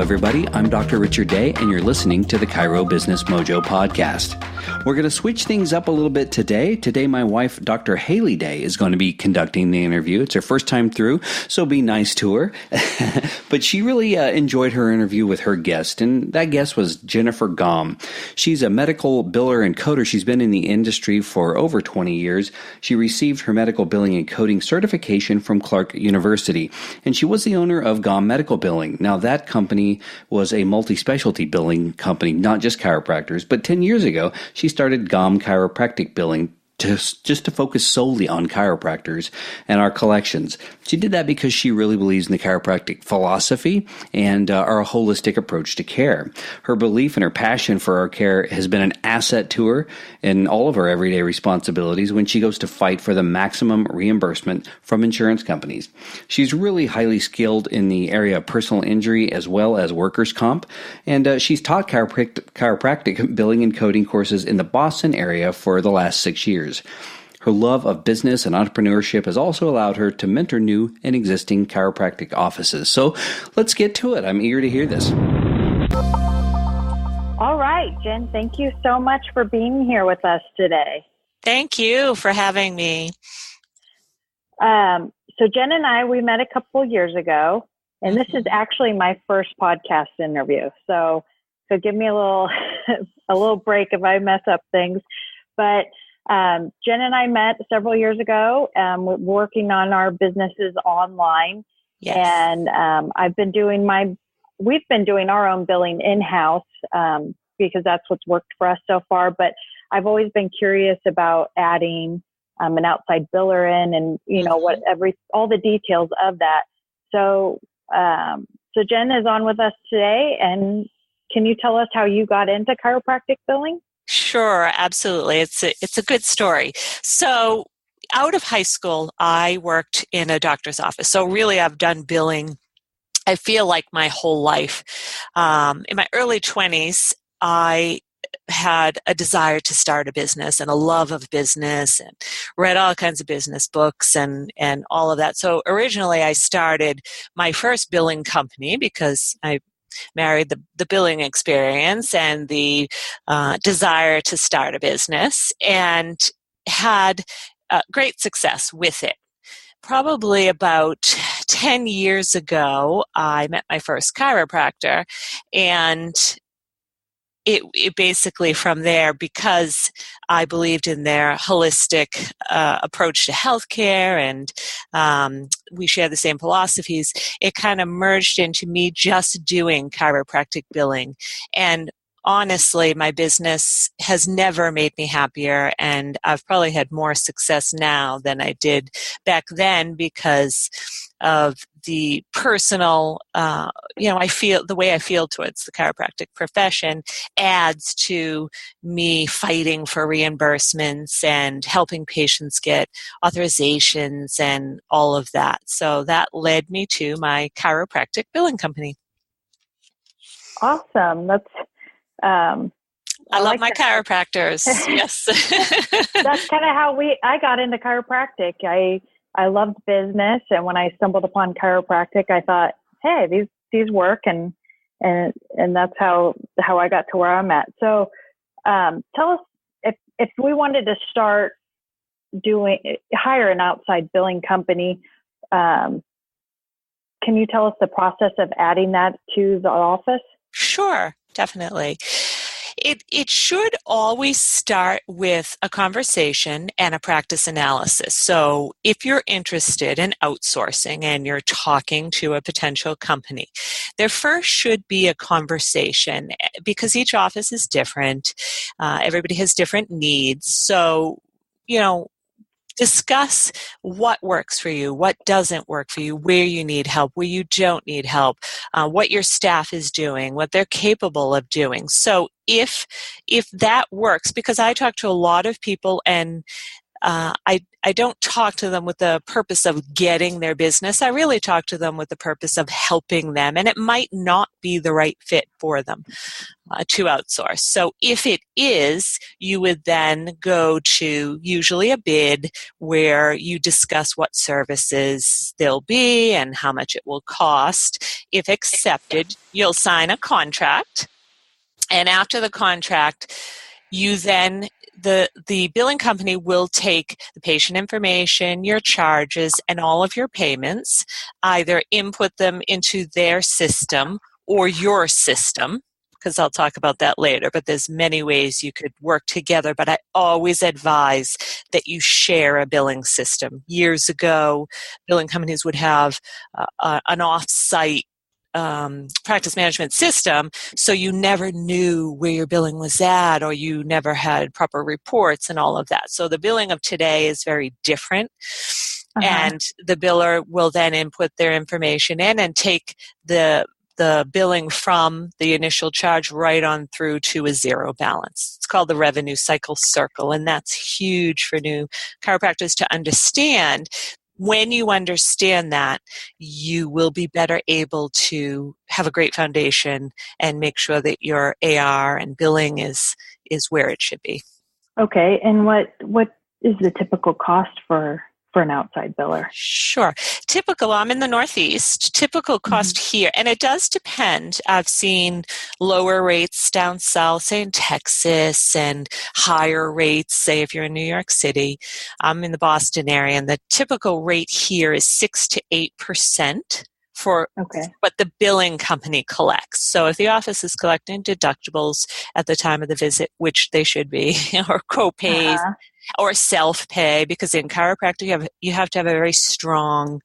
everybody. I'm Dr. Richard Day, and you're listening to the Chiro Business Mojo podcast. We're going to switch things up a little bit today. Today, my wife, Dr. Haley Day, is going to be conducting the interview. It's her first time through, so be nice to her. But she really enjoyed her interview with her guest, and that guest was Jennifer Gomm. She's a medical biller and coder. She's been in the industry for over 20 years. She received her medical billing and coding certification from Clark University, and she was the owner of Gomm Medical Billing. Now, that company was a multispecialty billing company, not just chiropractors, but 10 years ago, she started Gomm Chiropractic Billing just to focus solely on chiropractors and our collections. She did that because she really believes in the chiropractic philosophy and our holistic approach to care. Her belief and her passion for our care has been an asset to her in all of her everyday responsibilities when she goes to fight for the maximum reimbursement from insurance companies. She's really highly skilled in the area of personal injury as well as workers' comp, and she's taught chiropractic billing and coding courses in the Boston area for the last 6 years. Her love of business and entrepreneurship has also allowed her to mentor new and existing chiropractic offices. So let's get to it. I'm eager to hear this. All right, Jen, thank you so much for being here with us today. Thank you for having me. So Jen and I, we met a couple of years ago, and this is actually my first podcast interview. So give me a little a little break if I mess up things. But Jen and I met several years ago, working on our businesses online. Yes. And we've been doing our own billing in-house because that's what's worked for us so far. But I've always been curious about adding an outside biller in, and all the details of that. So Jen is on with us today, and can you tell us how you got into chiropractic billing? Sure, absolutely. It's a good story. So out of high school, I worked in a doctor's office. So really, I've done billing, I feel like, my whole life. In my early 20s, I had a desire to start a business and a love of business, and read all kinds of business books and all of that. So originally, I started my first billing company because I married the billing experience and the desire to start a business, and had great success with it. Probably about 10 years ago, I met my first chiropractor, and it basically from there, because I believed in their holistic approach to healthcare, and we share the same philosophies, it kind of merged into me just doing chiropractic billing. And honestly, my business has never made me happier, and I've probably had more success now than I did back then because of the personal, I feel the way I feel towards the chiropractic profession adds to me fighting for reimbursements and helping patients get authorizations and all of that. So that led me to my chiropractic billing company. Awesome. That's I love my chiropractors. Yes. That's kind of how I got into chiropractic. I loved business, and when I stumbled upon chiropractic, I thought, hey, these work, and that's how I got to where I'm at. So tell us, if we wanted to start hire an outside billing company, can you tell us the process of adding that to the office? Sure, definitely. It should always start with a conversation and a practice analysis. So if you're interested in outsourcing and you're talking to a potential company, there first should be a conversation, because each office is different. Everybody has different needs. So, discuss what works for you, what doesn't work for you, where you need help, where you don't need help, what your staff is doing, what they're capable of doing. So if that works, because I talk to a lot of people, and I don't talk to them with the purpose of getting their business. I really talk to them with the purpose of helping them, and it might not be the right fit for them to outsource. So if it is, you would then go to usually a bid where you discuss what services there'll be and how much it will cost. If accepted, you'll sign a contract, and after the contract, you then the billing company will take the patient information, your charges, and all of your payments, either input them into their system or your system, because I'll talk about that later, but there's many ways you could work together, but I always advise that you share a billing system. Years ago, billing companies would have an off-site practice management system, so you never knew where your billing was at, or you never had proper reports and all of that. So the billing of today is very different, and the biller will then input their information in and take the billing from the initial charge right on through to a zero balance. It's called the revenue cycle circle, and that's huge for new chiropractors to understand. When you understand that, you will be better able to have a great foundation and make sure that your AR and billing is where it should be. Okay, and what is the typical cost for an outside biller? Sure. Typical, I'm in the Northeast, typical cost here, and it does depend. I've seen lower rates down south, say in Texas, and higher rates, say if you're in New York City. I'm in the Boston area, and the typical rate here is 6 to 8% for what the billing company collects. So if the office is collecting deductibles at the time of the visit, which they should be, or co-pays, or self-pay, because in chiropractic you have to have a very strong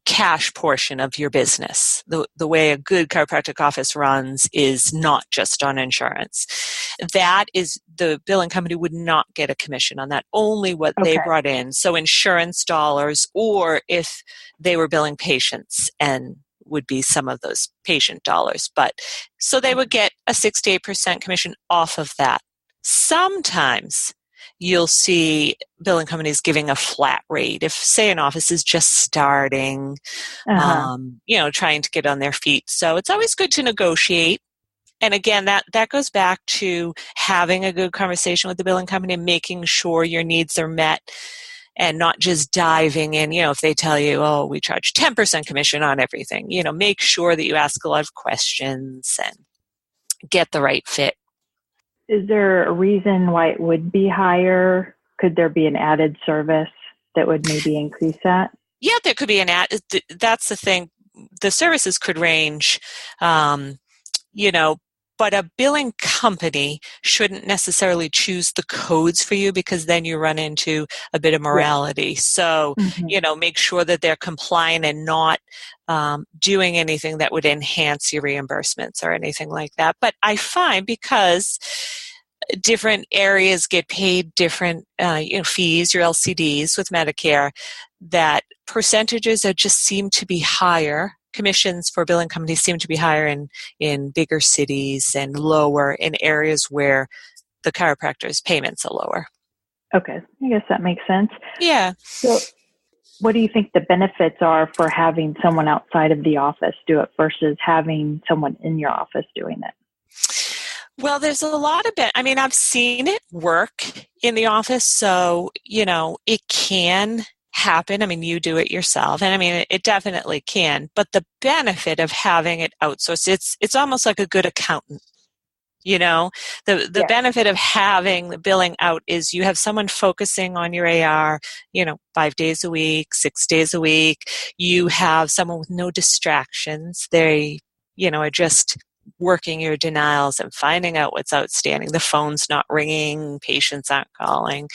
cash portion of your business. The way a good chiropractic office runs is not just on insurance. That is, the billing company would not get a commission on that, only what they brought in. So insurance dollars, or if they were billing patients, and would be some of those patient dollars. But so they would get a 6 to 8% commission off of that. Sometimes you'll see billing companies giving a flat rate. If, say, an office is just starting, trying to get on their feet. So it's always good to negotiate. And again, that goes back to having a good conversation with the billing company and making sure your needs are met, and not just diving in. If they tell you, oh, we charge 10% commission on everything, make sure that you ask a lot of questions and get the right fit. Is there a reason why it would be higher? Could there be an added service that would maybe increase that? Yeah, there could be an add. That's the thing. The services could range, but a billing company shouldn't necessarily choose the codes for you, because then you run into a bit of morality. So, make sure that they're compliant and not doing anything that would enhance your reimbursements or anything like that. But I find, because different areas get paid different fees, your LCDs with Medicare, that percentages just seem to be higher. Commissions for billing companies seem to be higher in bigger cities and lower in areas where the chiropractor's payments are lower. Okay, I guess that makes sense. Yeah. So what do you think the benefits are for having someone outside of the office do it versus having someone in your office doing it? Well, there's a lot of I've seen it work in the office, so, it can happen. You do it yourself, and it definitely can. But the benefit of having it outsourced, it's almost like a good accountant. The benefit of having the billing out is you have someone focusing on your AR, 5 days a week, 6 days a week. You have someone with no distractions. They, are just working your denials and finding out what's outstanding. The phone's not ringing, patients aren't calling.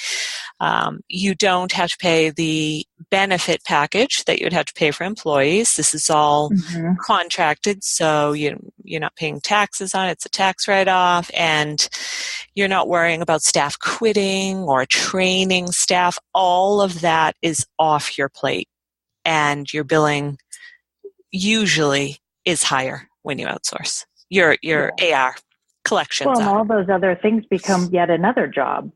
You don't have to pay the benefit package that you would have to pay for employees. This is all contracted, so you're not paying taxes on it. It's a tax write-off, and you're not worrying about staff quitting or training staff. All of that is off your plate, and your billing usually is higher when you outsource. Your AR collections. Well, and all those other things become yet another job.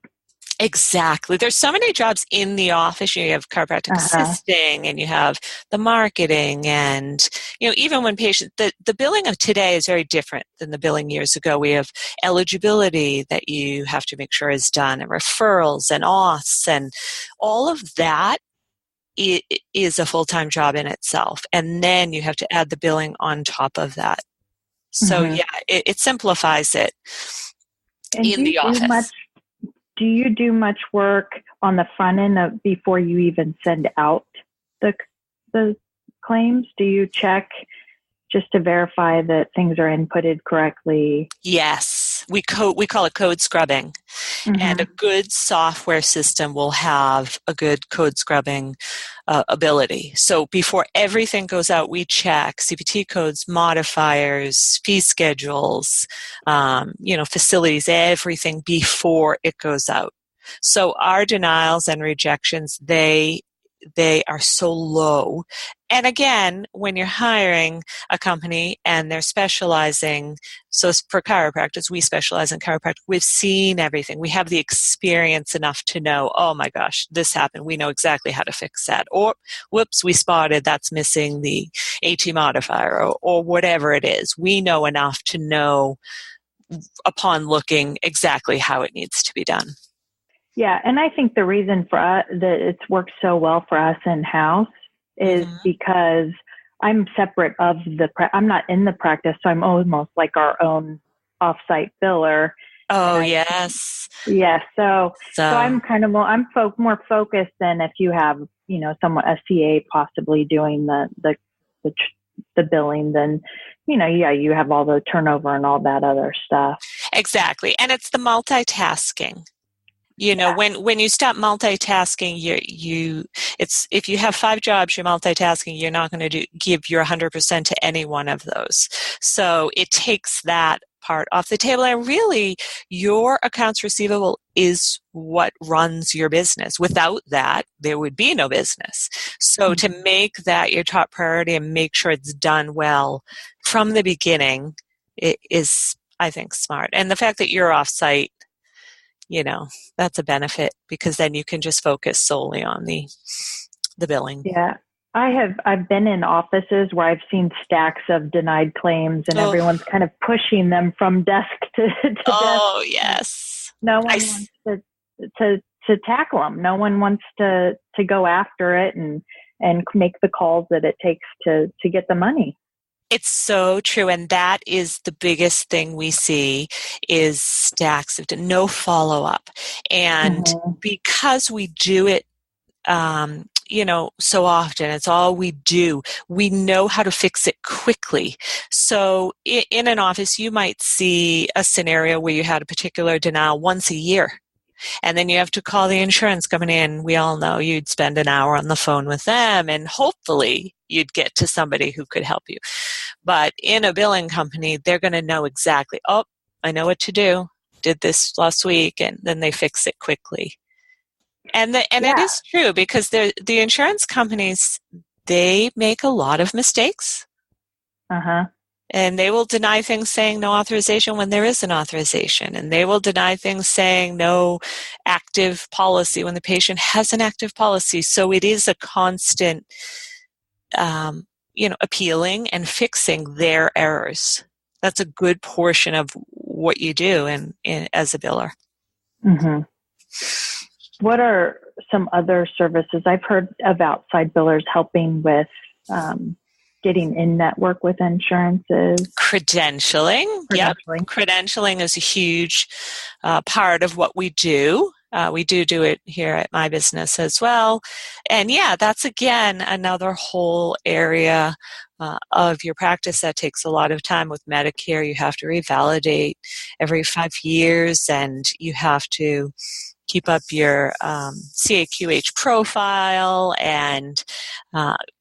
Exactly. There's so many jobs in the office. You have chiropractic Uh-huh. assisting and you have the marketing and, even when patients, the billing of today is very different than the billing years ago. We have eligibility that you have to make sure is done and referrals and auths and all of that is a full-time job in itself. And then you have to add the billing on top of that. So Hmm. yeah, it simplifies it And in the office. do you do much work on the front end of before you even send out the the claims? Do you check just to verify that things are inputted correctly? Yes, we call it code scrubbing. And a Mm-hmm. good software system will have a good code scrubbing ability. So before everything goes out, we check CPT codes, modifiers, fee schedules, facilities, everything before it goes out. So our denials and rejections, they are so low. And again, when you're hiring a company and they're specializing, so for chiropractors, we specialize in chiropractic. We've seen everything. We have the experience enough to know, oh my gosh, this happened. We know exactly how to fix that. Or, whoops, we spotted that's missing the AT modifier or whatever it is. We know enough to know upon looking exactly how it needs to be done. Yeah, and I think the reason for us that it's worked so well for us in house is Mm-hmm. because I'm separate of I'm not in the practice, so I'm almost like our own offsite biller, and Oh, I yes. yeah, so So, I'm kind of more focused than if you have someone a CA possibly doing the, the billing, then yeah, you have all the turnover and all that other stuff. exactly. And it's the multitasking. Yeah. When you stop multitasking, it's if you have 5 jobs, you're multitasking. You're not going to give your 100% to any one of those. So it takes that part off the table. And really, your accounts receivable is what runs your business. Without that, there would be no business. So to Mm-hmm. make that your top priority and make sure it's done well from the beginning, it is, I think, smart. And the fact that you're off-site, you know, that's a benefit because then you can just focus solely on the billing. Yeah. I've been in offices where I've seen stacks of denied claims and Oh, everyone's kind of pushing them from desk to desk. oh yes. No I one wants to tackle them. No one wants to go after it and make the calls that it takes to get the money. It's so true, and that is the biggest thing we see is stacks of no follow up, and Mm-hmm. because we do it so often. It's all we do. We know how to fix it quickly. So in an office, you might see a scenario where you had a particular denial once a year. And then you have to call the insurance company, and we all know you'd spend an hour on the phone with them, and hopefully you'd get to somebody who could help you. But in a billing company, they're going to know exactly, oh, I know what to do. Did this last week, and then they fix it quickly. And it Yeah. is true because the insurance companies, they make a lot of mistakes. Uh-huh. And they will deny things saying no authorization when there is an authorization. And they will deny things saying no active policy when the patient has an active policy. So it is a constant, appealing and fixing their errors. That's a good portion of what you do as a biller. Mm-hmm. What are some other services? I've heard of outside billers helping with getting in network with insurances. Credentialing. Yep. Credentialing. Credentialing is a huge part of what we do. We do it here at my business as well. And yeah, that's again another whole area of your practice that takes a lot of time. With Medicare, you have to revalidate every 5 years and you have to keep up your CAQH profile, and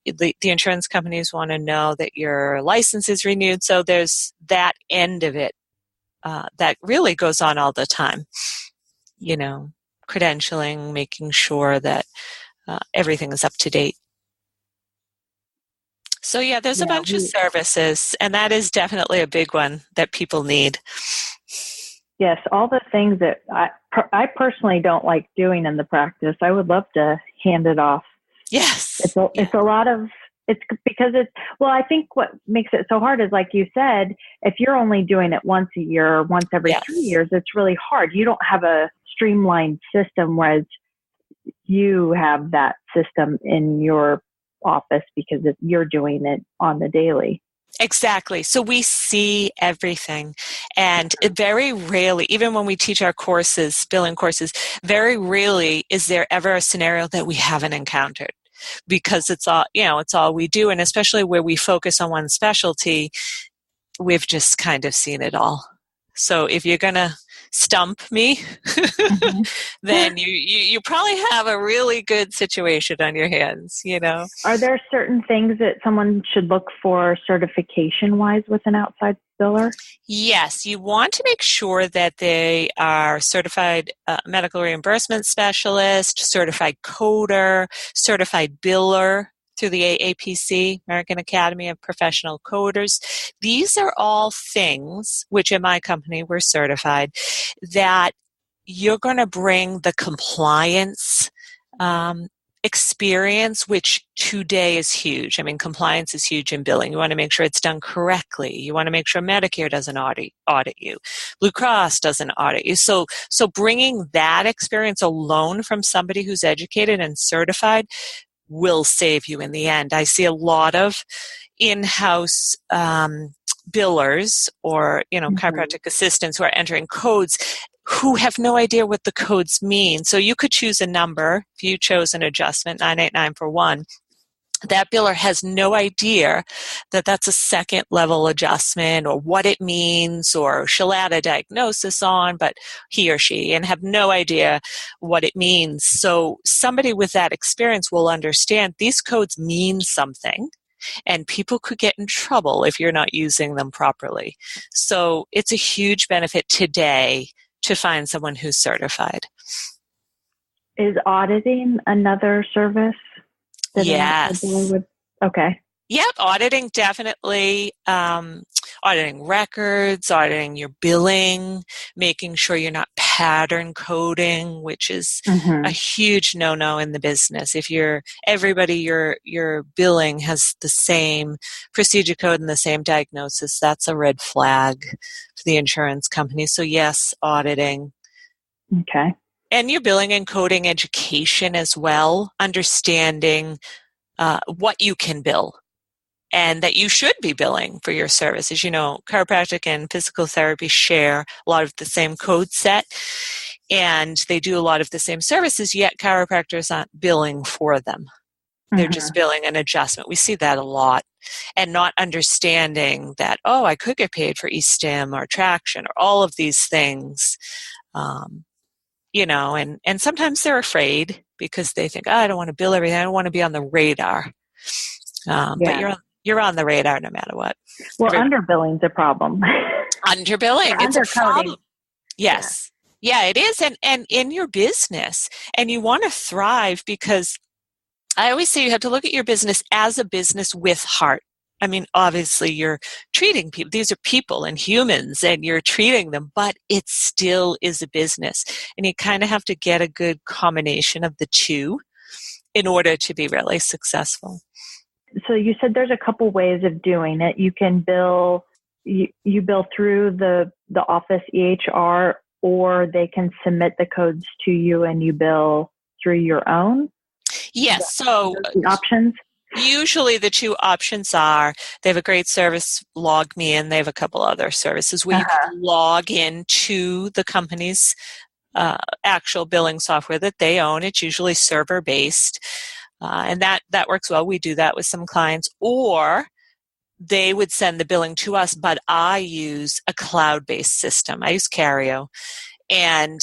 the insurance companies want to know that your license is renewed. So there's that end of it that really goes on all the time. Credentialing, making sure that everything is up to date. So yeah, there's a Yeah, bunch of services, and that is definitely a big one that people need. Yes, all the things that I personally don't like doing in the practice. I would love to hand it off. Yes. It's a lot of, it's because well, I think what makes it so hard is, like you said, if you're only doing it once a year or once every 3 years, it's really hard. You don't have a streamlined system, whereas you have that system in your office because you're doing it on the daily. Exactly. So we see everything. And very rarely, even when we teach our courses, billing courses, very rarely is there ever a scenario that we haven't encountered, because it's all, it's all we do. And especially where we focus on one specialty, we've just kind of seen it all. So if you're going to stump me, then you probably have a really good situation on your hands, Are there certain things that someone should look for certification-wise with an outside biller? Yes, you want to make sure that they are certified medical reimbursement specialist, certified coder, certified biller through the AAPC, American Academy of Professional Coders. These are all things, which in my company we're certified, that you're going to bring the compliance experience, which today is huge. I mean, compliance is huge in billing. You want to make sure it's done correctly. You want to make sure Medicare doesn't audit you. Blue Cross doesn't audit you. So bringing that experience alone from somebody who's educated and certified will save you in the end. I see a lot of in-house billers or, chiropractic assistants who are entering codes who have no idea what the codes mean. So you could choose a number. If you chose an adjustment, 98941, that biller has no idea that that's a second level adjustment or what it means, or she'll add a diagnosis on, but he or she, and have no idea what it means. So somebody with that experience will understand these codes mean something, and people could get in trouble if you're not using them properly. So it's a huge benefit today to find someone who's certified. Is auditing another service? Yes. Okay. Yep, auditing definitely. Auditing records, auditing your billing, making sure you're not pattern coding, which is a huge no-no in the business. If your billing has the same procedure code and the same diagnosis, that's a red flag for the insurance company. So yes, auditing. Okay. And your billing and coding education as well, understanding what you can bill and that you should be billing for your services. Chiropractic and physical therapy share a lot of the same code set, and they do a lot of the same services, yet chiropractors aren't billing for them. They're just billing an adjustment. We see that a lot. And not understanding that, I could get paid for e-stim or traction or all of these things. And sometimes they're afraid because they think, I don't want to bill everything. I don't want to be on the radar. But you're on the radar no matter what. Well, underbilling's a problem. Underbilling, it's a problem. Yes. Yeah, it is. And in your business, and you want to thrive, because I always say you have to look at your business as a business with heart. I mean, obviously you're treating people. These are people and humans, and you're treating them, but it still is a business. And you kind of have to get a good combination of the two in order to be really successful. So you said there's a couple ways of doing it. You can bill, you bill through the office EHR, or they can submit the codes to you and you bill through your own. Yes. So the options. Usually the two options are, they have a great service, Log Me In. They have a couple other services where you can log into the company's actual billing software that they own. It's usually server-based. And that works well. We do that with some clients. Or they would send the billing to us, but I use a cloud-based system. I use Cario. And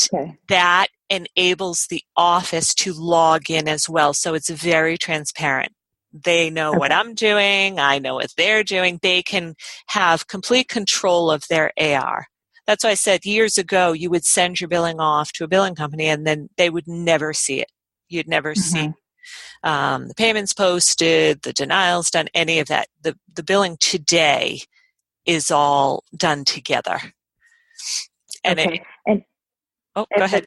that enables the office to log in as well. So it's very transparent. They know what I'm doing. I know what they're doing. They can have complete control of their AR. That's why I said years ago, you would send your billing off to a billing company and then they would never see it. You'd never see the payments posted, the denials done, any of that. The billing today is all done together. And okay. And go if ahead.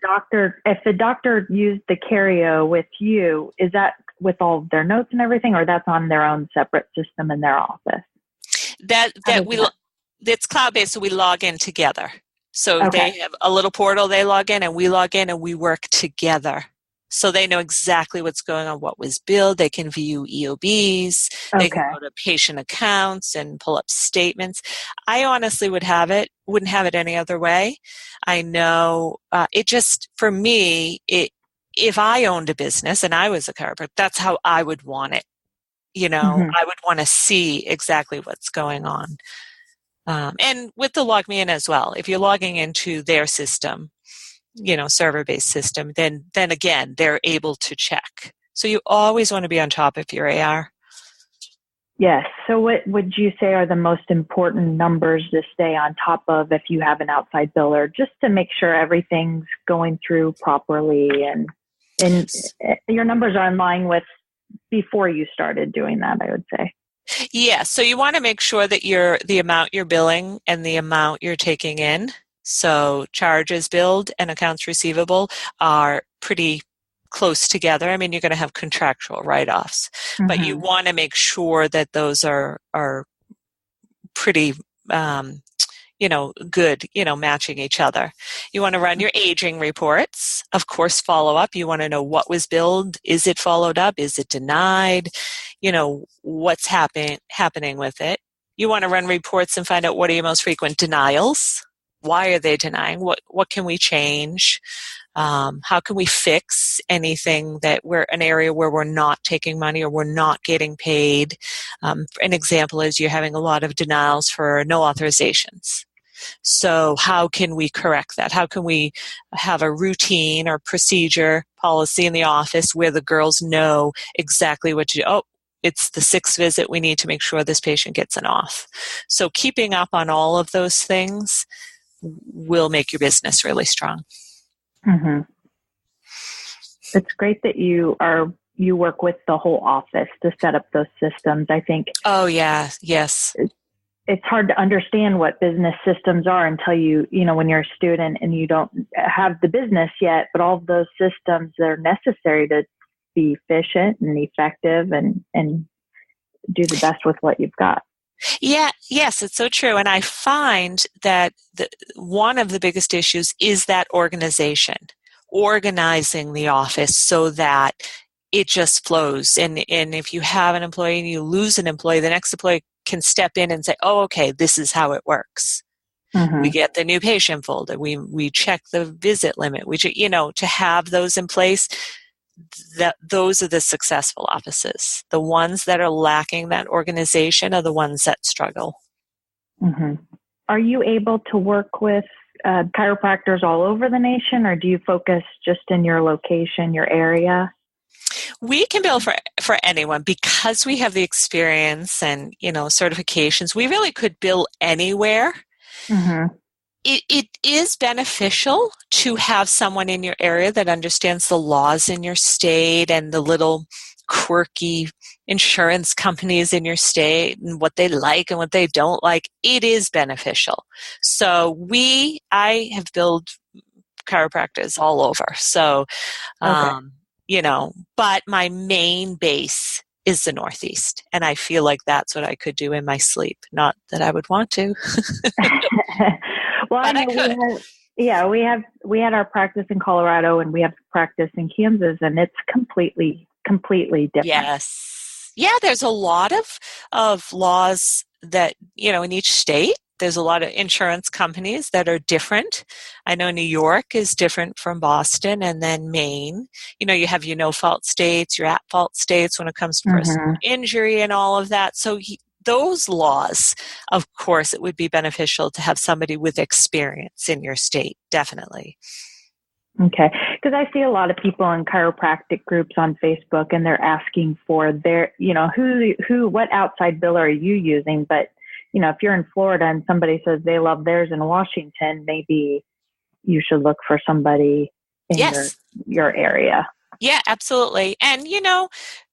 the doctor used the Cario with you, is that with all of their notes and everything, or that's on their own separate system in their office? It's cloud-based, so we log in together. So Okay. they have a little portal they log in, and we log in, and we work together. So they know exactly what's going on, what was billed. They can view EOBs. They can go to patient accounts and pull up statements. I honestly wouldn't have it any other way. I know it just, for me, if I owned a business and I was a chiropractor, that's how I would want it. I would want to see exactly what's going on. And with the log me in as well, if you're logging into their system, server-based system, then again, they're able to check. So you always want to be on top of your AR. Yes. So what would you say are the most important numbers to stay on top of if you have an outside biller, just to make sure everything's going through properly and your numbers are in line with before you started doing that, I would say? Yeah. So you want to make sure that the amount you're billing and the amount you're taking in, so charges billed and accounts receivable, are pretty close together. I mean, you're going to have contractual write-offs, but you want to make sure that those are pretty, good, matching each other. You want to run your aging reports, of course, follow up. You want to know what was billed. Is it followed up? Is it denied? What's happening with it. You want to run reports and find out what are your most frequent denials. Why are they denying? What can we change? How can we fix anything that an area where we're not taking money or we're not getting paid? An example is you're having a lot of denials for no authorizations. So how can we correct that? How can we have a routine or procedure policy in the office where the girls know exactly what to do? Oh, it's the 6th visit. We need to make sure this patient gets an auth. So keeping up on all of those things will make your business really strong. Mm-hmm. It's great that you work with the whole office to set up those systems. I think. Oh yeah, yes. It's hard to understand what business systems are until when you're a student and you don't have the business yet, but all of those systems that are necessary to be efficient and effective and do the best with what you've got. Yeah, yes, it's so true. And I find that one of the biggest issues is that organizing the office so that it just flows. And if you have an employee and you lose an employee, the next employee can step in and say, oh, okay, this is how it works. Mm-hmm. We get the new patient folder. We check the visit limit. To have those in place, those are the successful offices. The ones that are lacking that organization are the ones that struggle. Mm-hmm. Are you able to work with chiropractors all over the nation, or do you focus just in your location, your area? We can bill for anyone because we have the experience and certifications. We really could bill anywhere. Mm-hmm. It is beneficial to have someone in your area that understands the laws in your state and the little quirky insurance companies in your state and what they like and what they don't like. It is beneficial. So I have billed chiropractors all over. So, but my main base is the Northeast. And I feel like that's what I could do in my sleep. Not that I would want to. Well, but I could. We had our practice in Colorado and we have practice in Kansas, and it's completely different. Yes. Yeah, there's a lot of laws that, in each state. There's a lot of insurance companies that are different. I know New York is different from Boston, and then Maine. You have your no-fault states, your at-fault states when it comes to personal injury and all of that. So those laws, of course, it would be beneficial to have somebody with experience in your state, definitely. Okay, because I see a lot of people in chiropractic groups on Facebook, and they're asking for their, what outside biller are you using? But, if you're in Florida and somebody says they love theirs in Washington, maybe you should look for somebody in your area. Yeah, absolutely. And,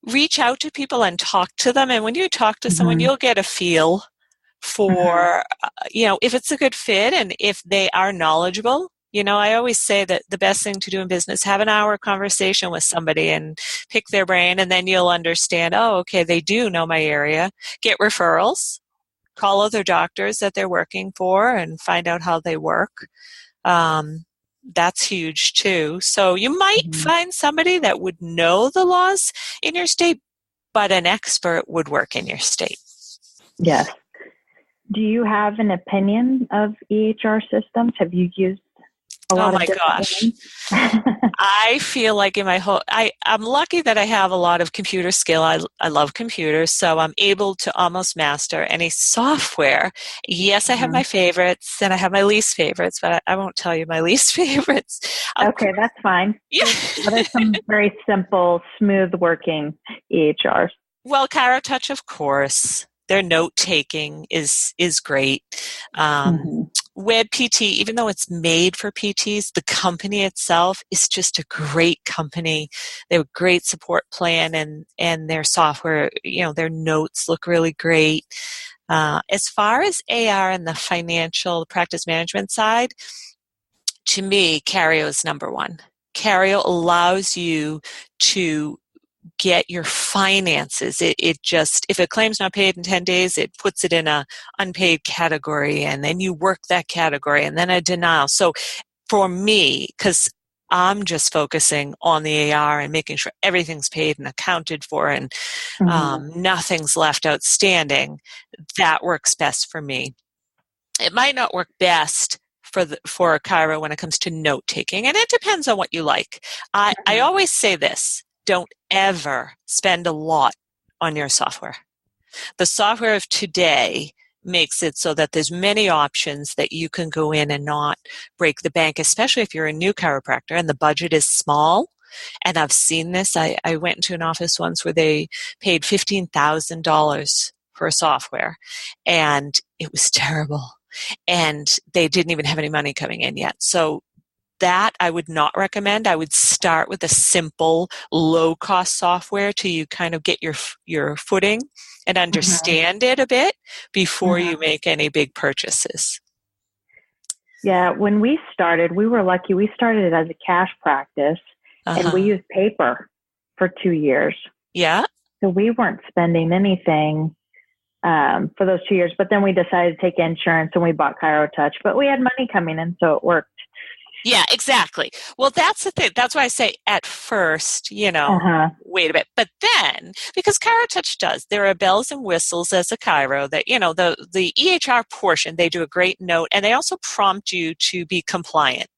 reach out to people and talk to them. And when you talk to someone, you'll get a feel for, if it's a good fit and if they are knowledgeable. I always say that the best thing to do in business, have an hour conversation with somebody and pick their brain, and then you'll understand, oh, okay, they do know my area. Get referrals, call other doctors that they're working for and find out how they work. That's huge too. So you might find somebody that would know the laws in your state, but an expert would work in your state. Yes. Do you have an opinion of EHR systems? Have you used a lot of different ones? I feel like in my I'm lucky that I have a lot of computer skill. I love computers, so I'm able to almost master any software. Yes, I have my favorites and I have my least favorites, but I won't tell you my least favorites. Okay, that's fine. Yeah. There's some very simple, smooth working EHRs. Well, ChiroTouch, of course. Their note taking is great. WebPT, even though it's made for PTs, the company itself is just a great company. They have a great support plan, and their software, their notes look really great. As far as AR and the financial practice management side, to me, Cario is number one. Cario allows you to get your finances. It just, if a claim's not paid in 10 days, it puts it in a unpaid category, and then you work that category, and then a denial. So for me, because I'm just focusing on the AR and making sure everything's paid and accounted for, and nothing's left outstanding, that works best for me. It might not work best for a Chiro when it comes to note taking, and it depends on what you like. I always say this: don't ever spend a lot on your software. The software of today makes it so that there's many options that you can go in and not break the bank, especially if you're a new chiropractor and the budget is small. And I've seen this. I went into an office once where they paid $15,000 for software, and it was terrible. And they didn't even have any money coming in yet. So that I would not recommend. I would start with a simple, low-cost software till you kind of get your footing and understand it a bit before you make any big purchases. Yeah, when we started, we were lucky. We started as a cash practice, and we used paper for 2 years. Yeah. So we weren't spending anything for those 2 years. But then we decided to take insurance, and we bought ChiroTouch. But we had money coming in, so it worked. Yeah, exactly. Well, that's the thing. That's why I say at first, wait a bit. But then, because ChiroTouch does, there are bells and whistles as a chiro that, the EHR portion, they do a great note, and they also prompt you to be compliant.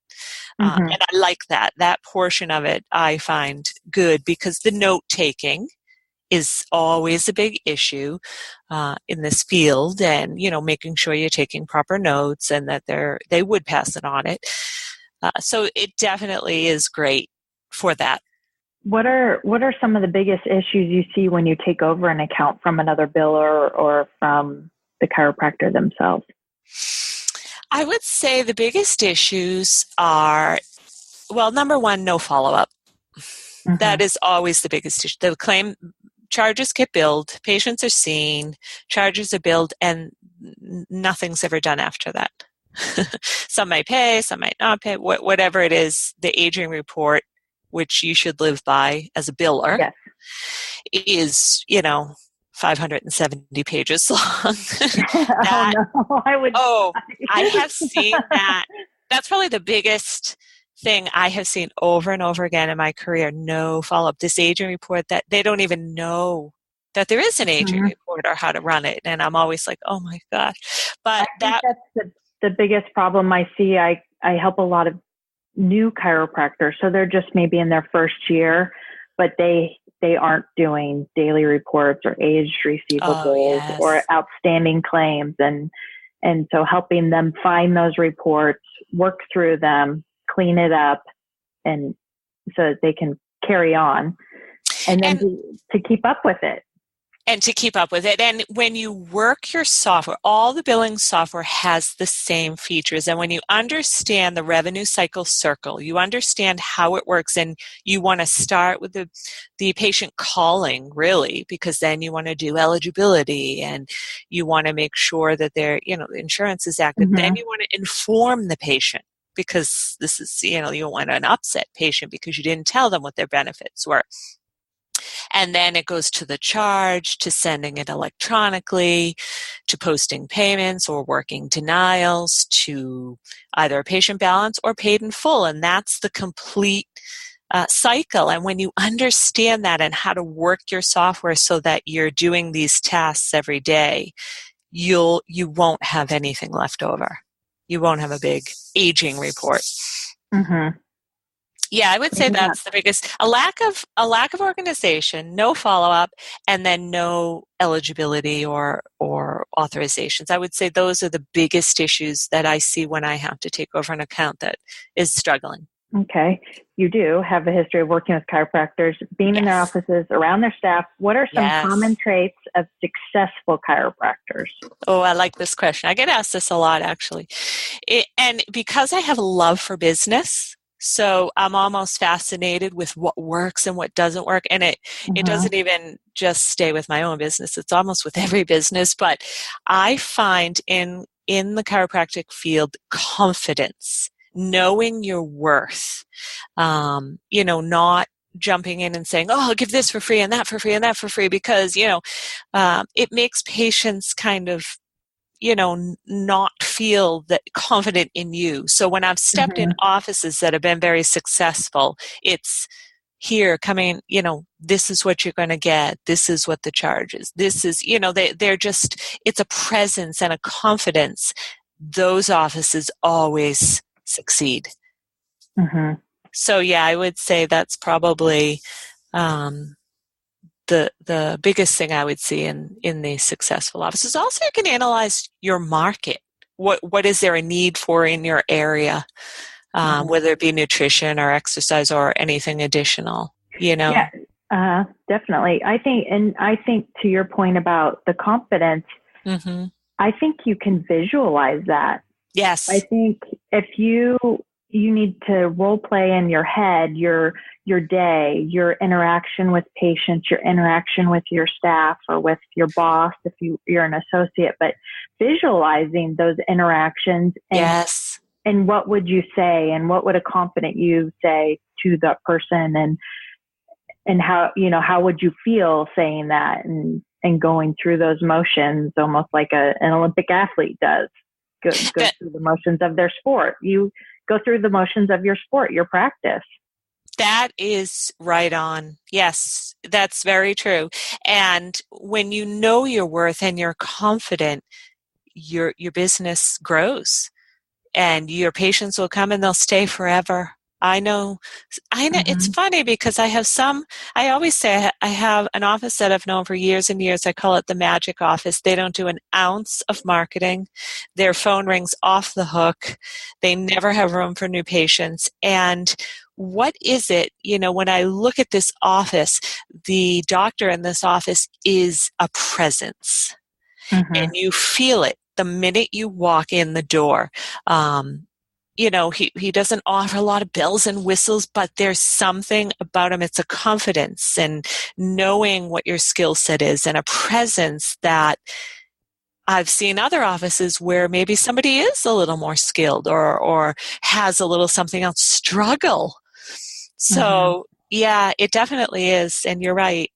And I like that. That portion of it I find good, because the note taking is always a big issue in this field, and, making sure you're taking proper notes and that they would pass an audit. So it definitely is great for that. What are some of the biggest issues you see when you take over an account from another biller or from the chiropractor themselves? I would say the biggest issues are, well, number one, no follow-up. That is always the biggest issue. The claim charges get billed, patients are seen, charges are billed, and nothing's ever done after that. Some might pay, some might not pay, whatever it is. The aging report, which you should live by as a biller, is, 570 pages long. I have seen that. That's probably the biggest thing I have seen over and over again in my career. No follow-up. This aging report, that they don't even know that there is an aging report or how to run it. And I'm always like, oh my gosh. But that's the biggest problem I see. I help a lot of new chiropractors. So they're just maybe in their first year, but they aren't doing daily reports or aged receivables or outstanding claims. And so helping them find those reports, work through them, clean it up, and so that they can carry on, and then to keep up with it. And to keep up with it. And when you work your software, all the billing software has the same features. And when you understand the revenue cycle circle, you understand how it works, and you want to start with the patient calling, really, because then you want to do eligibility and you want to make sure that their, the insurance is active. Mm-hmm. Then you want to inform the patient, because this is, you don't want an upset patient because you didn't tell them what their benefits were. And then it goes to the charge, to sending it electronically, to posting payments or working denials, to either a patient balance or paid in full. And that's the complete cycle. And when you understand that and how to work your software so that you're doing these tasks every day, you won't have anything left over. You won't have a big aging report. Mm-hmm. Yeah, I would say that's the biggest, a lack of organization, no follow-up, and then no eligibility or authorizations. I would say those are the biggest issues that I see when I have to take over an account that is struggling. Okay. You do have a history of working with chiropractors, being in their offices, around their staff. What are some common traits of successful chiropractors? Oh, I like this question. I get asked this a lot, actually. And because I have a love for business, so I'm almost fascinated with what works and what doesn't work. And it doesn't even just stay with my own business. It's almost with every business. But I find in the chiropractic field, confidence, knowing your worth, not jumping in and saying, oh, I'll give this for free and that for free and that for free, because, it makes patients kind of, not feel that confident in you. So when I've stepped in offices that have been very successful, it's here coming, this is what you're going to get. This is what the charge is. This is, they're just, it's a presence and a confidence. Those offices always succeed. Mm-hmm. So yeah, I would say that's probably, the biggest thing I would see in the successful offices. Also, you can analyze your market. What is there a need for in your area, whether it be nutrition or exercise or anything additional, Yeah, definitely. I think to your point about the confidence, I think you can visualize that. Yes. I think if you need to role play in your head, your day, your interaction with patients, your interaction with your staff or with your boss, if you're an associate, but visualizing those interactions and what would you say and what would a confident you say to that person and how would you feel saying that and going through those motions almost like an Olympic athlete does. Go through the motions of their sport. You go through the motions of your sport, your practice. That is right on. Yes, that's very true. And when you know your worth and you're confident, your business grows and your patients will come and they'll stay forever. I know. It's funny because I always say I have an office that I've known for years and years. I call it the magic office. They don't do an ounce of marketing. Their phone rings off the hook. They never have room for new patients. And what is it, when I look at this office, the doctor in this office is a presence. And you feel it the minute you walk in the door. He doesn't offer a lot of bells and whistles, but there's something about him. It's a confidence and knowing what your skill set is and a presence that I've seen other offices where maybe somebody is a little more skilled or has a little something else struggle. So yeah, it definitely is. And you're right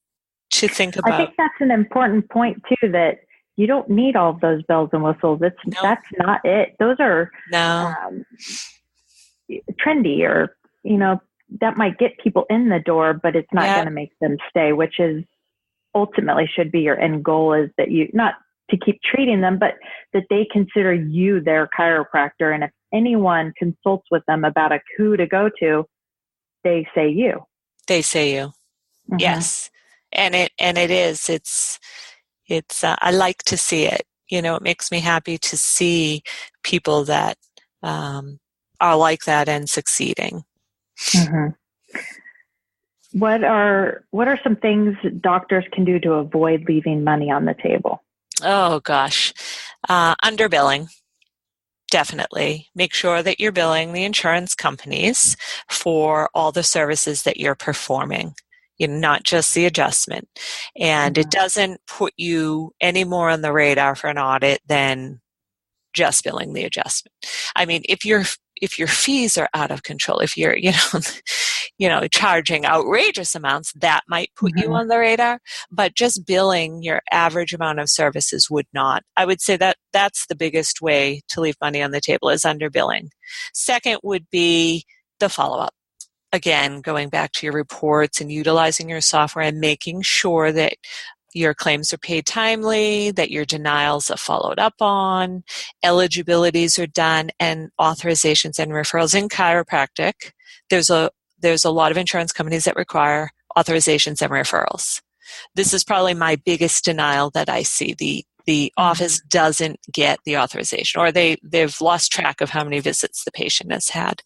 to think about. I think that's an important point too, that you don't need all of those bells and whistles. That's not it. Those are trendy or, that might get people in the door, but it's not going to make them stay, which is ultimately should be your end goal, is that you, not to keep treating them, but that they consider you their chiropractor. And if anyone consults with them about who to go to, they say you. They say you. Yes. And it is, it's I like to see it. It makes me happy to see people that are like that and succeeding. what are some things doctors can do to avoid leaving money on the table? Oh gosh, underbilling. Definitely. Make sure that you're billing the insurance companies for all the services that you're performing, not just the adjustment. And it doesn't put you any more on the radar for an audit than just billing the adjustment. I mean, if your fees are out of control, if you're, charging outrageous amounts, that might put you on the radar, but just billing your average amount of services would not. I would say that that's the biggest way to leave money on the table is underbilling. Second would be the follow-up. Again, going back to your reports and utilizing your software and making sure that your claims are paid timely, that your denials are followed up on, eligibilities are done, and authorizations and referrals. In chiropractic, there's a lot of insurance companies that require authorizations and referrals. This is probably my biggest denial that I see. The office doesn't get the authorization, or they've lost track of how many visits the patient has had.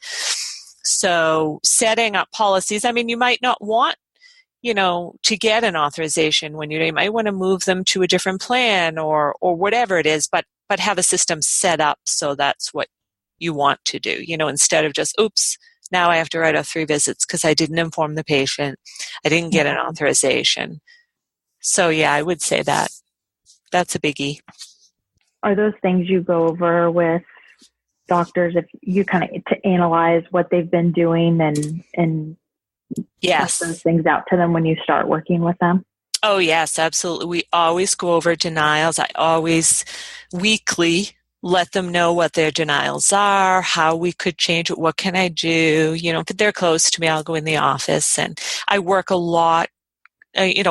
So setting up policies, I mean, you might not want to get an authorization when you might want to move them to a different plan or whatever it is, but have a system set up so that's what you want to do, instead of just, oops, now I have to write out 3 visits because I didn't inform the patient. I didn't get an authorization. So yeah, I would say that's a biggie. Are those things you go over with doctors if you kind of to analyze what they've been doing and yes, those things out to them when you start working with them? Oh yes, absolutely. We always go over denials. I always weekly let them know what their denials are, how we could change it, what can I do. If they're close to me, I'll go in the office, and I work a lot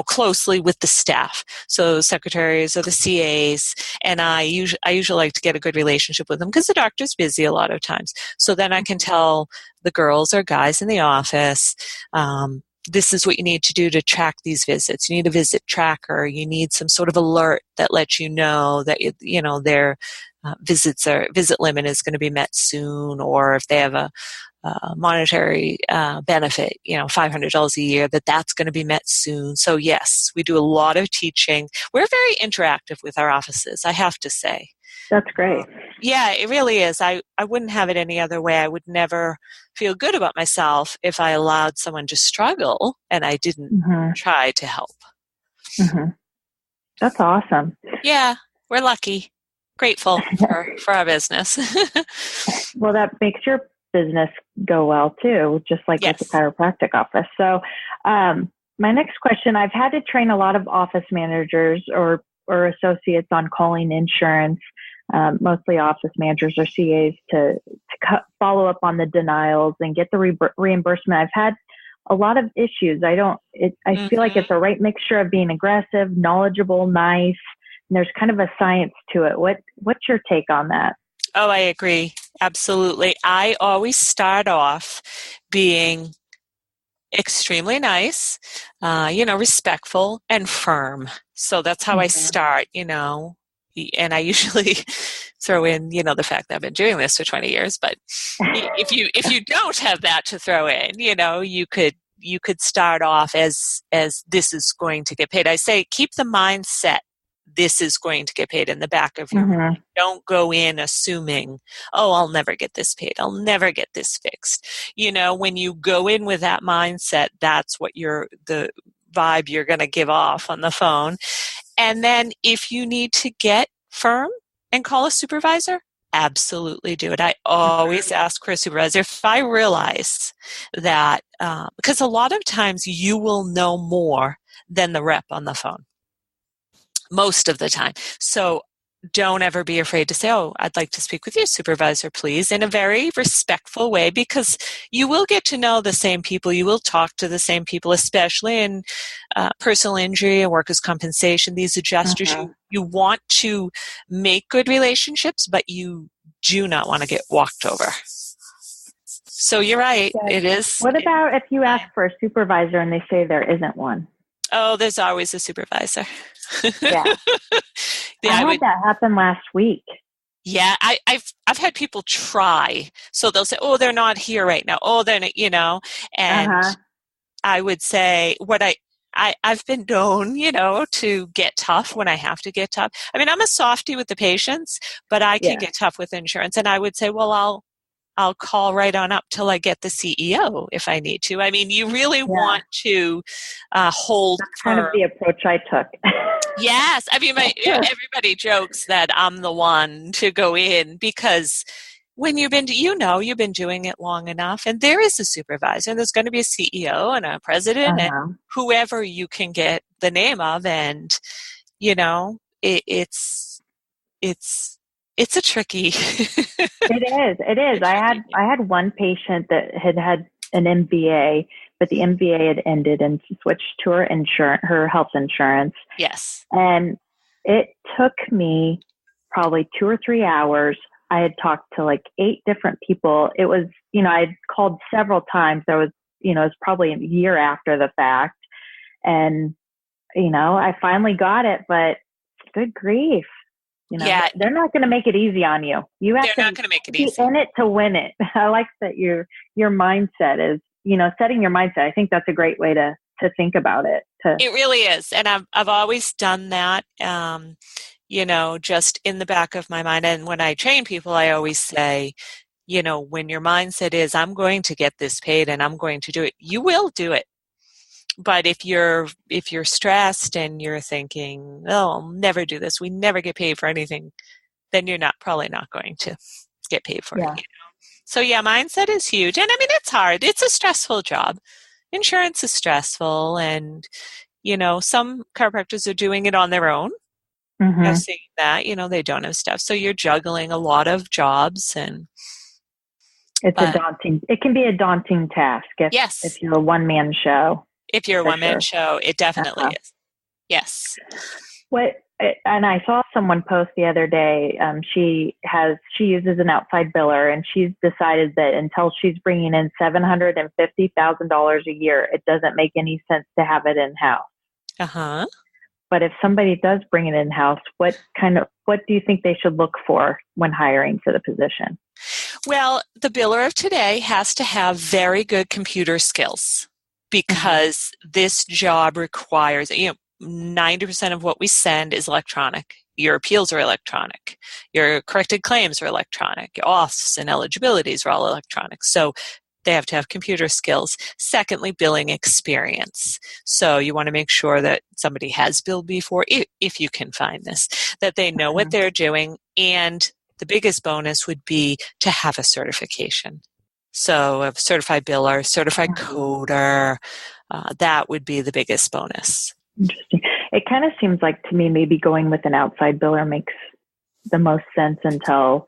closely with the staff, so secretaries or the CAs, and I usually like to get a good relationship with them because the doctor's busy a lot of times. So then I can tell the girls or guys in the office, this is what you need to do to track these visits. You need a visit tracker. You need some sort of alert that lets you know that their visit limit is going to be met soon, or if they have a monetary benefit, $500 a year, that's going to be met soon. So yes, we do a lot of teaching. We're very interactive with our offices, I have to say. That's great. Yeah, it really is. I wouldn't have it any other way. I would never feel good about myself if I allowed someone to struggle and I didn't try to help. That's awesome. Yeah, we're lucky. Grateful for our business. Well, that makes your business go well too, just like with the chiropractic office. So my next question, I've had to train a lot of office managers or associates on calling insurance, mostly office managers or CAs to follow up on the denials and get the reimbursement. I've had a lot of issues. I feel like it's a right mixture of being aggressive, knowledgeable, nice, and there's kind of a science to it. What's your take on that? Oh, I agree. Absolutely. I always start off being extremely nice, respectful and firm. So that's how I start, and I usually throw in, the fact that I've been doing this for 20 years, but if you don't have that to throw in, you could start off as this is going to get paid. I say, keep the mindset this is going to get paid in the back of your mind. Don't go in assuming, oh, I'll never get this paid. I'll never get this fixed. When you go in with that mindset, that's what the vibe you're going to give off on the phone. And then if you need to get firm and call a supervisor, absolutely do it. I always ask for a supervisor if I realize that, because a lot of times you will know more than the rep on the phone. Most of the time. So don't ever be afraid to say, oh, I'd like to speak with you, supervisor, please, in a very respectful way, because you will get to know the same people. You will talk to the same people, especially in personal injury and workers' compensation. These adjusters, you want to make good relationships, but you do not want to get walked over. So you're right. Yeah. It is. What about if you ask for a supervisor and they say there isn't one? Oh, there's always a supervisor. Yeah. I had that happen last week. Yeah, I've had people try. So they'll say, oh, they're not here right now. Oh, they're not, and I would say I've been known, to get tough when I have to get tough. I mean, I'm a softie with the patients, but I can get tough with insurance. And I would say, well, I'll call right on up till I get the CEO if I need to. I mean, you really want to hold That's kind of the approach I took. Yes. I mean, everybody jokes that I'm the one to go in because when you've been doing it long enough, and there is a supervisor, and there's going to be a CEO and a president and whoever you can get the name of, and it's a tricky. It is. I had one patient that had an MBA, but the MBA had ended and switched to her health insurance. Yes. And it took me probably 2 or 3 hours. I had talked to like 8 different people. It was, I'd called several times. There was, it was probably a year after the fact. And, I finally got it, but good grief. They're not going to make it easy on you. They're not going to make it easy. Be in it to win it. I like that your mindset is, setting your mindset. I think that's a great way to think about it. It really is. And I've always done that, just in the back of my mind. And when I train people, I always say, when your mindset is, I'm going to get this paid and I'm going to do it, you will do it. But if you're stressed and you're thinking, oh, I'll never do this, we never get paid for anything, then you're probably not going to get paid for it. So mindset is huge. And I mean, it's hard. It's a stressful job. Insurance is stressful. And, some chiropractors are doing it on their own. I've seen that, they don't have stuff. So you're juggling a lot of jobs and it can be a daunting task if you're a one-man show. If you're a one-man show, it definitely is. Yes. And I saw someone post the other day. She uses an outside biller, and she's decided that until she's bringing in $750,000 a year, it doesn't make any sense to have it in house. But if somebody does bring it in house, what do you think they should look for when hiring for the position? Well, the biller of today has to have very good computer skills. Because this job requires, 90% of what we send is electronic. Your appeals are electronic. Your corrected claims are electronic. Your auths and eligibilities are all electronic. So they have to have computer skills. Secondly, billing experience. So you want to make sure that somebody has billed before, if you can find this, that they know what they're doing. And the biggest bonus would be to have a certification. So a certified biller, certified coder, that would be the biggest bonus. Interesting. It kind of seems like to me maybe going with an outside biller makes the most sense until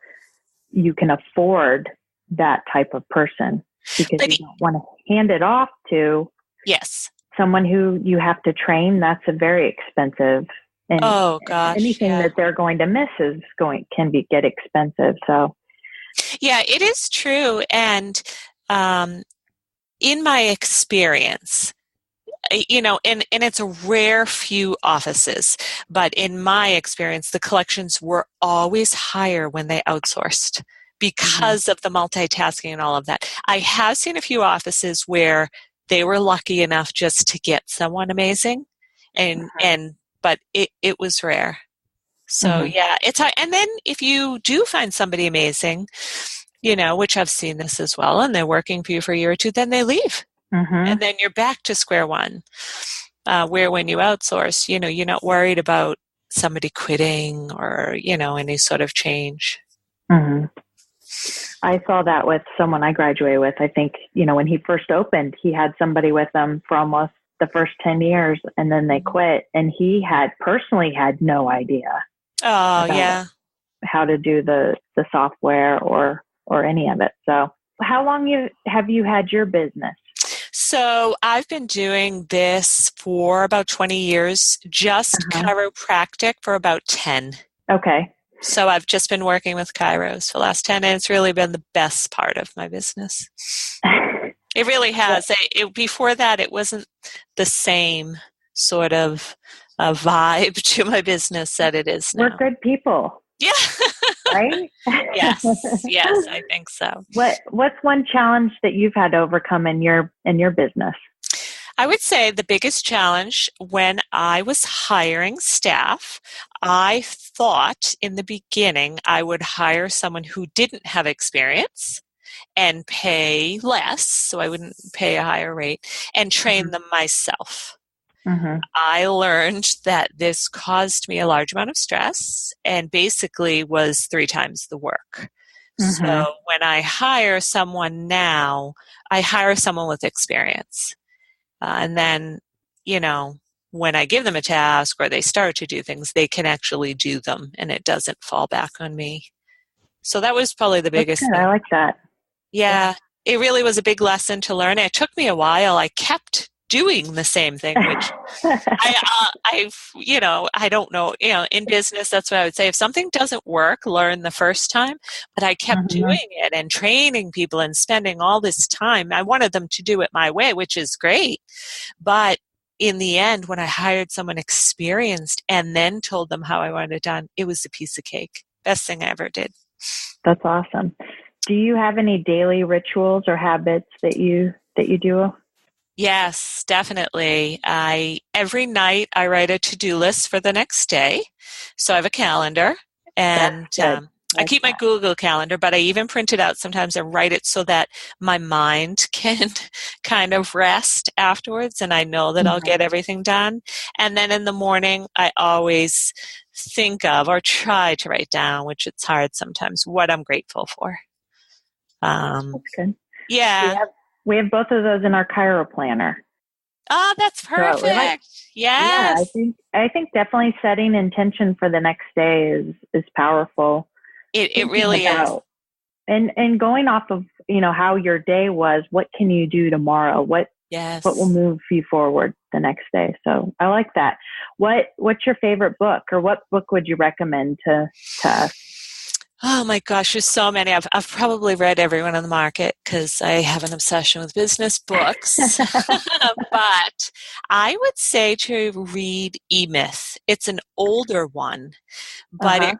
you can afford that type of person, because you don't want to hand it off to someone who you have to train. That's a very expensive. And anything that they're going to miss can get expensive. So. Yeah, it is true. And in my experience, and it's a rare few offices, but in my experience, the collections were always higher when they outsourced because of the multitasking and all of that. I have seen a few offices where they were lucky enough just to get someone amazing, but it was rare. So it's hard. And then if you do find somebody amazing, which I've seen this as well, and they're working for you for a year or two, then they leave. And then you're back to square one, where when you outsource, you're not worried about somebody quitting or, any sort of change. I saw that with someone I graduated with. I think, when he first opened, he had somebody with him for almost the first 10 years, and then they quit. And he had personally had no idea. How to do the software or any of it. So how long have you had your business? So I've been doing this for about 20 years, just chiropractic for about 10. Okay. So I've just been working with chiros for the last 10, and it's really been the best part of my business. It really has. Before that, it wasn't the same sort of vibe to my business that it is now. We're good people. Yeah. Right? Yes, I think so. What's one challenge that you've had to overcome in your business? I would say the biggest challenge when I was hiring staff, I thought in the beginning I would hire someone who didn't have experience and pay less, so I wouldn't pay a higher rate, and train them myself. I learned that this caused me a large amount of stress and basically was 3 times the work. So when I hire someone now, I hire someone with experience. And then, when I give them a task or they start to do things, they can actually do them and it doesn't fall back on me. So that was probably the That's biggest good. thing. I like that. Yeah, it really was a big lesson to learn. It took me a while. I kept doing the same thing, which I don't know, in business, that's what I would say. If something doesn't work, learn the first time, but I kept doing it and training people and spending all this time. I wanted them to do it my way, which is great. But in the end, when I hired someone experienced and then told them how I wanted it done, it was a piece of cake. Best thing I ever did. That's awesome. Do you have any daily rituals or habits that you do? Yes, definitely. Every night I write a to-do list for the next day. So I have a calendar and I keep my Google Calendar, but I even print it out sometimes and write it so that my mind can kind of rest afterwards and I know that I'll get everything done. And then in the morning, I always think of or try to write down, which it's hard sometimes, what I'm grateful for. That's good. Yeah. We have both of those in our Chiro planner. Oh, that's perfect. Yes. Yeah, I think definitely setting intention for the next day is powerful. It really is. And going off of, how your day was, what can you do tomorrow? What will move you forward the next day? So I like that. What's your favorite book, or what book would you recommend to us? Oh my gosh, there's so many. I've probably read everyone on the market because I have an obsession with business books. But I would say to read E-Myth. It's an older one, but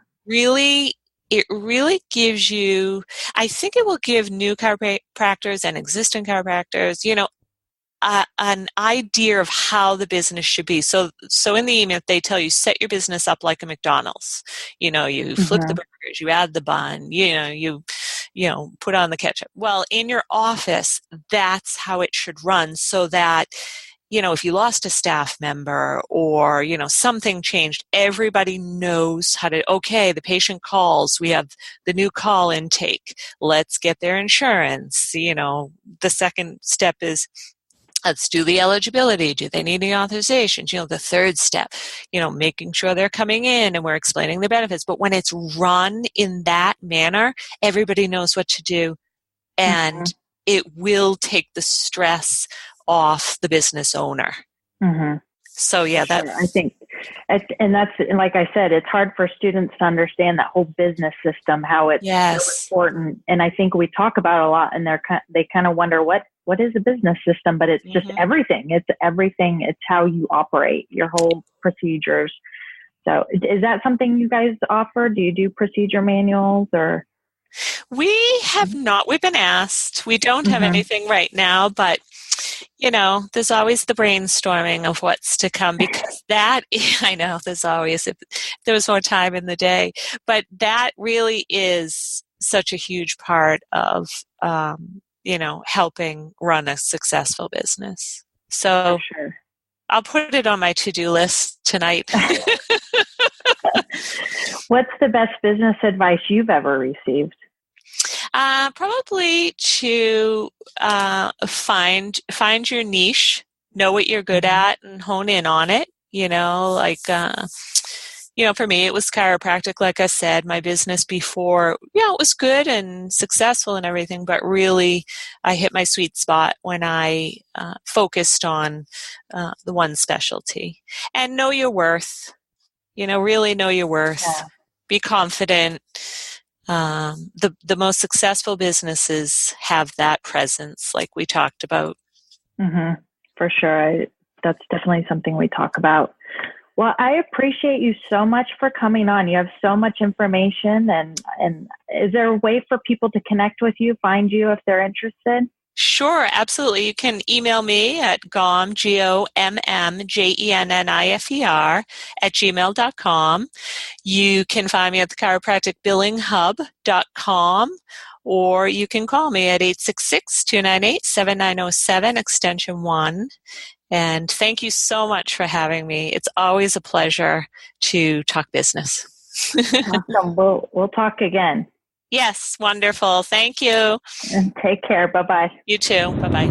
it really gives you, I think it will give new chiropractors and existing chiropractors, an idea of how the business should be. So in the email, they tell you, set your business up like a McDonald's. You flip the burgers, you add the bun, you put on the ketchup. Well, in your office, that's how it should run, so that, if you lost a staff member or, something changed, everybody knows how to, okay, the patient calls, we have the new call intake, let's get their insurance. The second step is, let's do the eligibility. Do they need any authorizations? The third step, making sure they're coming in and we're explaining the benefits. But when it's run in that manner, everybody knows what to do, and it will take the stress off the business owner. So yeah, I think, and that's, like I said, it's hard for students to understand that whole business system, how it's so important. And I think we talk about it a lot, and they kind of wonder what is a business system, but it's just everything. It's everything. It's how you operate, your whole procedures. So is that something you guys offer? Do you do procedure manuals, or? We have not. We've been asked. We don't have anything right now, but there's always the brainstorming of what's to come, because I know there's always, if there was more time in the day, but that really is such a huge part of, helping run a successful business. So I'll put it on my to-do list tonight. What's the best business advice you've ever received? Probably to find your niche, know what you're good at, and hone in on it. For me, it was chiropractic. Like I said, my business before, it was good and successful and everything, but really, I hit my sweet spot when I focused on the one specialty. And know your worth. Really know your worth. Yeah. Be confident. The most successful businesses have that presence, like we talked about. For sure. That's definitely something we talk about. Well, I appreciate you so much for coming on. You have so much information, and is there a way for people to connect with you, find you if they're interested? Sure, absolutely. You can email me at gomm, GOMMJENNIFER @gmail.com. You can find me at the chiropracticbillinghub.com, or you can call me at 866-298-7907, extension 1. And thank you so much for having me. It's always a pleasure to talk business. Awesome. We'll talk again. Yes, wonderful. Thank you. And take care. Bye-bye. You too. Bye-bye.